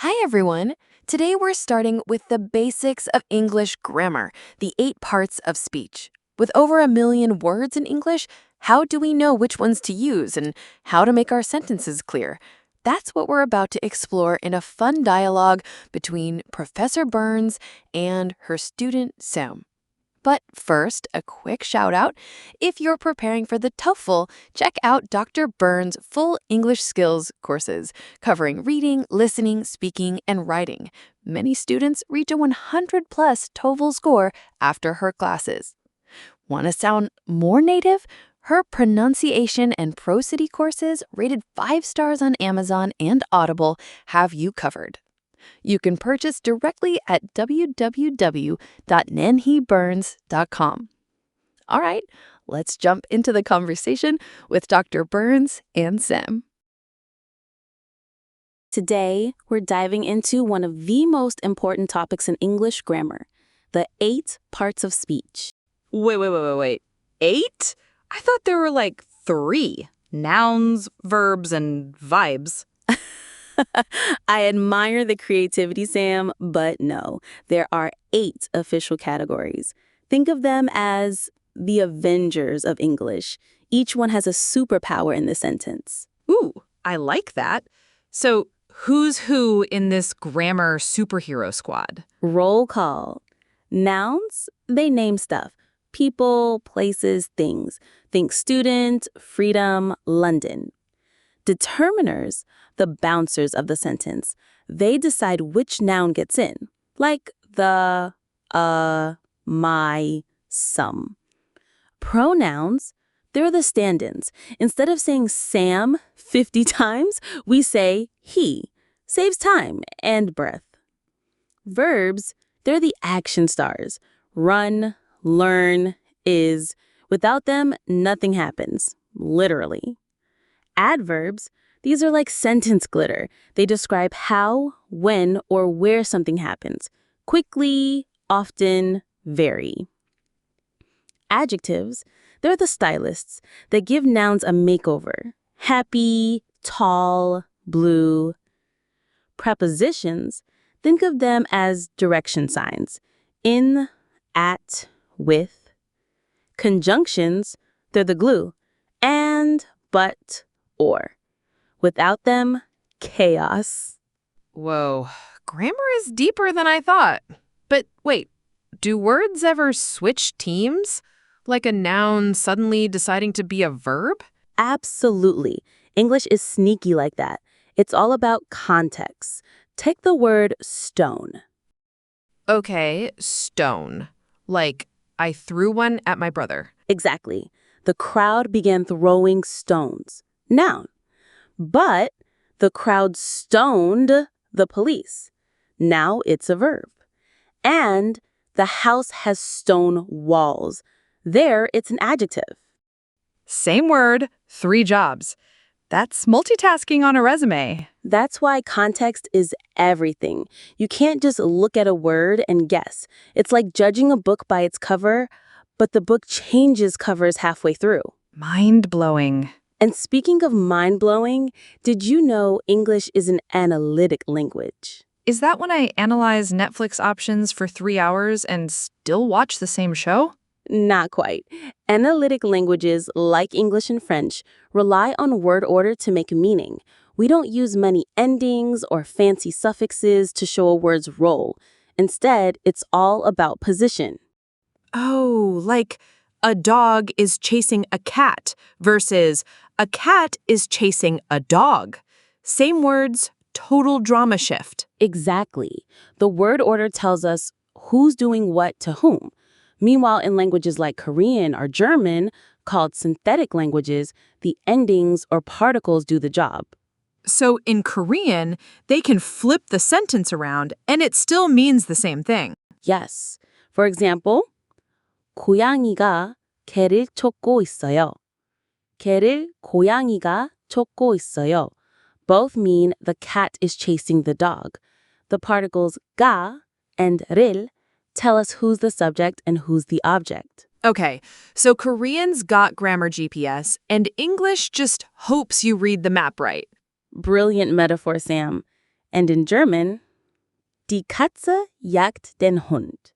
Hi, everyone. Today we're starting with the basics of English grammar, the 8 parts of speech. With over 1 million words in English, how do we know which ones to use and how to make our sentences clear? That's what we're about to explore in a fun dialogue between Professor Burns and her student Sam. But first, a quick shout out. If you're preparing for the TOEFL, check out Dr. Burns' full English skills courses, covering reading, listening, speaking, and writing. Many students reach a 100 plus TOEFL score after her classes. Want to sound more native? Her pronunciation and prosody courses, rated 5 stars on Amazon and Audible, have you covered. You can purchase directly at www.nanhiburns.com. All right, let's jump into the conversation with Dr. Burns and Sam. Today, we're diving into one of the most important topics in English grammar, the 8 parts of speech. Wait. 8? I thought there were like 3. Nouns, verbs, and vibes. I admire the creativity, Sam, but no, there are 8 official categories. Think of them as the Avengers of English. Each one has a superpower in the sentence. Ooh, I like that. So who's who in this grammar superhero squad? Roll call. Nouns, they name stuff. People, places, things. Think student, freedom, London. Determiners, the bouncers of the sentence. They decide which noun gets in, like the, my, some. Pronouns, they're the stand-ins. Instead of saying Sam 50 times, we say he. Saves time and breath. Verbs, they're the action stars. Run, learn, is. Without them, nothing happens, literally. Adverbs, these are like sentence glitter. They describe how, when, or where something happens. Quickly, often, very. Adjectives, they're the stylists that give nouns a makeover. Happy, tall, blue. Prepositions, think of them as direction signs. In, at, with. Conjunctions, they're the glue. And, but, or. Without them, chaos. Whoa, grammar is deeper than I thought. But wait, do words ever switch teams? Like a noun suddenly deciding to be a verb? Absolutely. English is sneaky like that. It's all about context. Take the word stone. Okay, stone. Like, I threw one at my brother. Exactly. The crowd began throwing stones. Noun. But the crowd stoned the police. Now it's a verb. And the house has stone walls. There, it's an adjective. Same word, 3 jobs. That's multitasking on a resume. That's why context is everything. You can't just look at a word and guess. It's like judging a book by its cover, but the book changes covers halfway through. Mind-blowing. And speaking of mind-blowing, did you know English is an analytic language? Is that when I analyze Netflix options for 3 hours and still watch the same show? Not quite. Analytic languages, like English and French, rely on word order to make meaning. We don't use many endings or fancy suffixes to show a word's role. Instead, it's all about position. Oh, like a dog is chasing a cat versus a cat is chasing a dog. Same words, total drama shift. Exactly. The word order tells us who's doing what to whom. Meanwhile, in languages like Korean or German, called synthetic languages, the endings or particles do the job. So in Korean, they can flip the sentence around and it still means the same thing. Yes. For example, 고양이가 개를 쫓고 있어요. 개를 고양이가 쫓고 있어요. Both mean the cat is chasing the dog. The particles 가 and 를 tell us who's the subject and who's the object. Okay, so Koreans got grammar GPS and English just hopes you read the map right. Brilliant metaphor, Sam. And in German, die Katze jagt den Hund.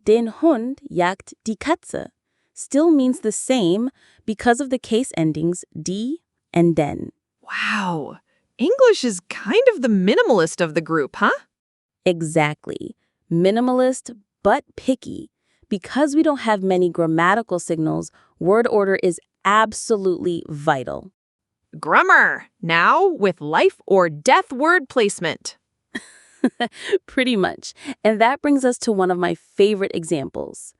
Den Hund jagt die Katze still means the same because of the case endings die and den. Wow. English is kind of the minimalist of the group, huh? Exactly. Minimalist but picky. Because we don't have many grammatical signals, word order is absolutely vital. Grammar, now with life or death word placement. Pretty much. And that brings us to one of my favorite examples.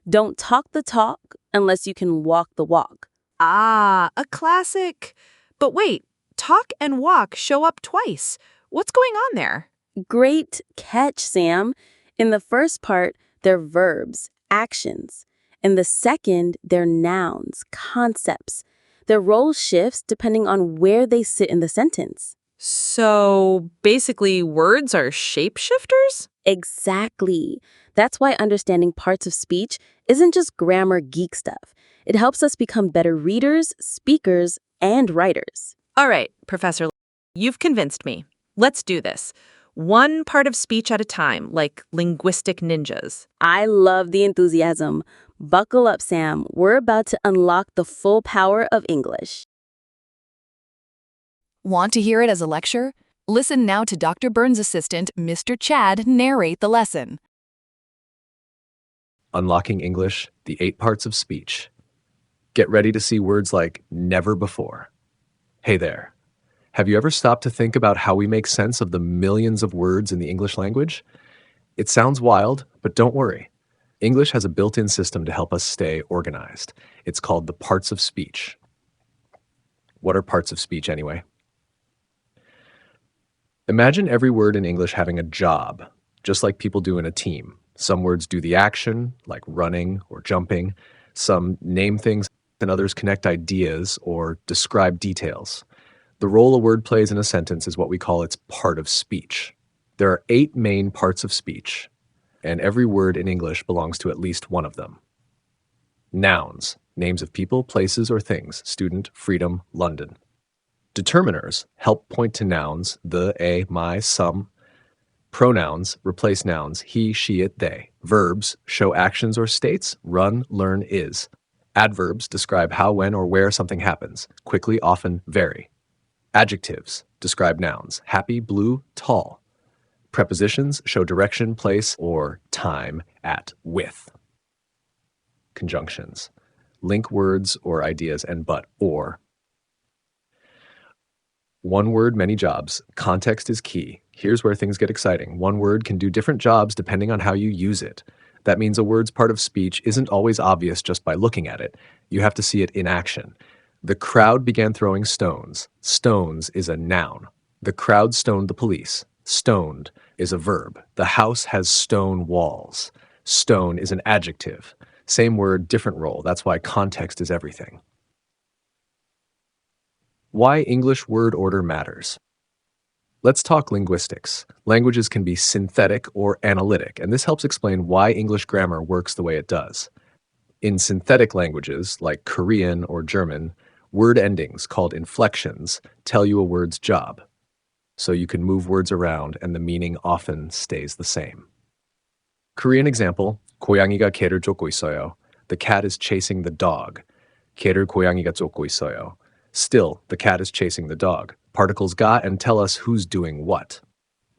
Don't talk the talk unless you can walk the walk. Ah, a classic. But wait, talk and walk show up twice. What's going on there? Great catch, Sam. In the first part, they're verbs, actions. In the second, they're nouns, concepts. Their role shifts depending on where they sit in the sentence. So basically, words are shapeshifters? Exactly. That's why understanding parts of speech isn't just grammar geek stuff. It helps us become better readers, speakers, and writers. All right, Professor, you've convinced me. Let's do this. One part of speech at a time, like linguistic ninjas. I love the enthusiasm. Buckle up, Sam. We're about to unlock the full power of English. Want to hear it as a lecture? Listen now to Dr. Burns' assistant, Mr. Chad, narrate the lesson. Unlocking English, the 8 parts of speech. Get ready to see words like never before. Hey there. Have you ever stopped to think about how we make sense of the millions of words in the English language? It sounds wild, but don't worry. English has a built-in system to help us stay organized. It's called the parts of speech. What are parts of speech anyway? Imagine every word in English having a job, just like people do in a team. Some words do the action, like running or jumping. Some name things, and others connect ideas or describe details. The role a word plays in a sentence is what we call its part of speech. There are 8 main parts of speech, and every word in English belongs to at least one of them. Nouns, names of people, places, or things. Student, freedom, London. Determiners help point to nouns, the, a, my, some. Pronouns replace nouns, he, she, it, they. Verbs show actions or states, run, learn, is. Adverbs describe how, when, or where something happens, quickly, often, very. Adjectives describe nouns, happy, blue, tall. Prepositions show direction, place, or time, at, with. Conjunctions link words or ideas and but, or. One word, many jobs. Context is key. Here's where things get exciting. One word can do different jobs depending on how you use it. That means a word's part of speech isn't always obvious just by looking at it. You have to see it in action. The crowd began throwing stones. Stones is a noun. The crowd stoned the police. Stoned is a verb. The house has stone walls. Stone is an adjective. Same word, different role. That's why context is everything. Why English word order matters. Let's talk linguistics. Languages can be synthetic or analytic, and this helps explain why English grammar works the way it does. In synthetic languages, like Korean or German, word endings, called inflections, tell you a word's job. So you can move words around and the meaning often stays the same. Korean example, 고양이가 개를 쫓고 있어요. The cat is chasing the dog. 개를 고양이가 쫓고 있어요. Still, the cat is chasing the dog. Particles 가 and tell us who's doing what.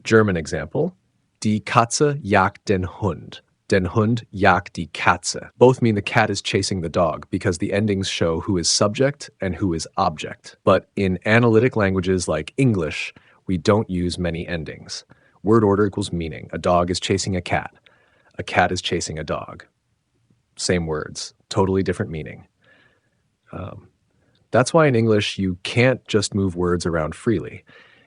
German example, Die Katze jagt den Hund. Den Hund jagt die Katze. Both mean the cat is chasing the dog because the endings show who is subject and who is object. But in analytic languages like English, we don't use many endings. Word order equals meaning. A dog is chasing a cat. A cat is chasing a dog. Same words, totally different meaning. That's why in English you can't just move words around freely.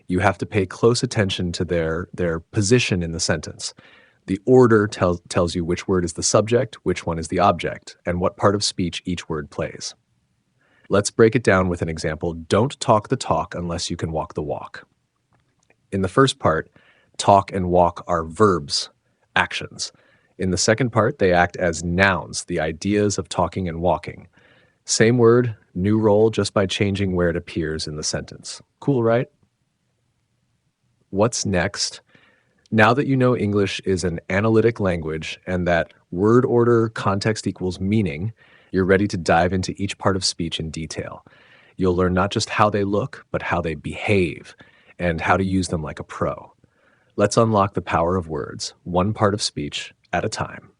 You have to pay close attention to their position in the sentence. The order tells you which word is the subject, which one is the object, and what part of speech each word plays. Let's break it down with an example. Don't talk the talk unless you can walk the walk. In the first part, talk and walk are verbs, actions. In the second part, they act as nouns, the ideas of talking and walking. Same word, new role, just by changing where it appears in the sentence. Cool, right? What's next? Now that you know English is an analytic language and that word order context equals meaning, you're ready to dive into each part of speech in detail. You'll learn not just how they look, but how they behave and how to use them like a pro. Let's unlock the power of words, one part of speech at a time.